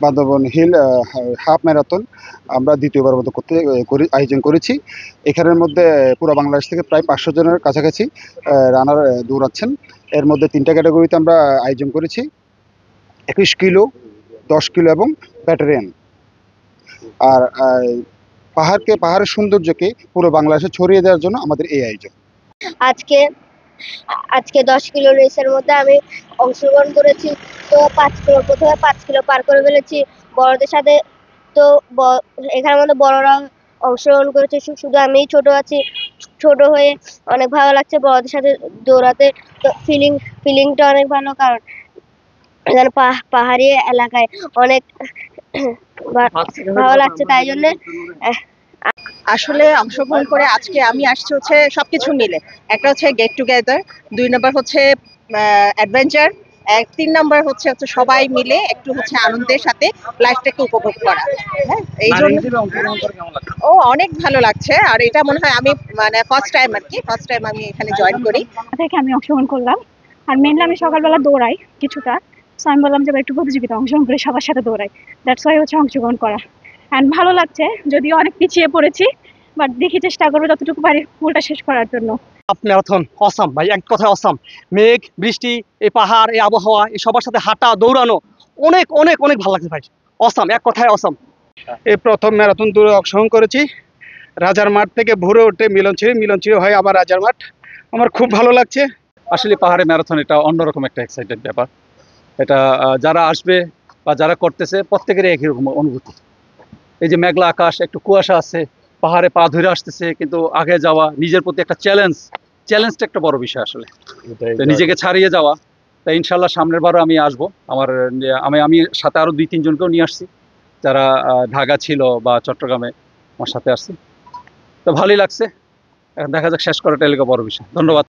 Bandarban hill half marathon আমরা দ্বিতীয়বার মতো আয়োজন করেছি। এখানের মধ্যে পুরো বাংলাদেশ থেকে প্রায় 500 জনের কাছাকাছি রানার দৌড়াচ্ছেন। এর মধ্যে 3টা ক্যাটাগরিতে আমরা আয়োজন করেছি: 21 কিলো, 10 কিলো এবং ব্যাটারিয়ান। আর পাহাড়ের সৌন্দর্যকে পুরো বাংলাদেশে ছড়িয়ে দেওয়ার জন্য আমাদের এই আয়োজন। আজকে আজকে 10 কিলো রেসের মধ্যে আমি অংশগ্রহণ করেছি। তো 5 কিলো, প্রথমে 5 কিলো পার করে ফেলেছি বড়দের সাথে। তো এখানের মধ্যে বড়রাও অংশগ্রহণ করেছে, শুধু আমি ছোট আছি। ছোট হয়ে অনেক ভালো লাগছে বড়দের সাথে দৌড়াতে। তো ফিলিংটা অনেক ভালো, কারণ এখানে পাহাড়ি এলাকায় অনেক ভালো লাগছে, তাই জন্য আসলে অংশগ্রহণ করে আজকে আমি আসছি হচ্ছে সবকিছু মিলে। একটা হচ্ছে গেট টুগেদার, 2 নম্বর হচ্ছে অ্যাডভেঞ্চার, 3 নম্বর হচ্ছে সবাই মিলে একটু আনন্দের সাথে লাইফটাকে উপভোগ করা। হ্যাঁ, এই জন্য অনেক ভালো লাগছে। আর এটা মনে হয় আমি ফার্স্ট টাইম আমি এখানে জয়েন করি। থেকে আমি অংশগ্রহণ করলাম। আর মেনলি আমি সকালবেলা দৌড়াই কিছুটা, সো আমি বললাম যে একটু প্রতিযোগিতা অংশগ্রহণ করে সবার সাথে দৌড়াই। দ্যাটস ওয়াই অংশগ্রহণ করা। অ্যান্ড ভালো লাগছে, যদিও অনেক পিছিয়ে পড়েছি, বাট দেখি চেষ্টা করবো যতটুকু পারি ফুলটা শেষ করার জন্য। ম্যারাথন অসাম ভাই, এক কথায় অসাম। মেঘ, বৃষ্টি, এই পাহাড়, এই আবহাওয়া, এই সবার সাথে হাঁটা দৌড়ানো অনেক অনেক অনেক ভালো লাগছে ভাই। অসাম, এক কথায় অসাম। এই প্রথম ম্যারাথন দৌড়ে অংশগ্রহণ করেছি। রাজার মাঠ থেকে ভোরে উঠে মিলনচিরি হয় আবার রাজার মাঠ। আমার খুব ভালো লাগছে। আসলে পাহাড়ে ম্যারাথন এটা অন্যরকম একটা এক্সাইটেড ব্যাপার। এটা যারা আসবে বা যারা করতেছে প্রত্যেকেরই একই রকম অনুভূতি। এই যে মেঘলা আকাশ, একটু কুয়াশা আছে, পাহাড়ে পা ধরে আসতেছে, কিন্তু আগে যাওয়া, নিজের প্রতি একটা চ্যালেঞ্জটা একটা বড় বিষয় আসলে, নিজেকে ছাড়িয়ে যাওয়া। তাই ইনশাল্লাহ সামনের বারও আমি আসবো। আমি সাথে আরো 2-3 জনকেও নিয়ে আসছি, যারা ঢাকা ছিল বা চট্টগ্রামে আমার সাথে আসছে। তো ভালোই লাগছে। এখন দেখা যাক শেষ করাটা এলাকা বড় বিষয়। ধন্যবাদ।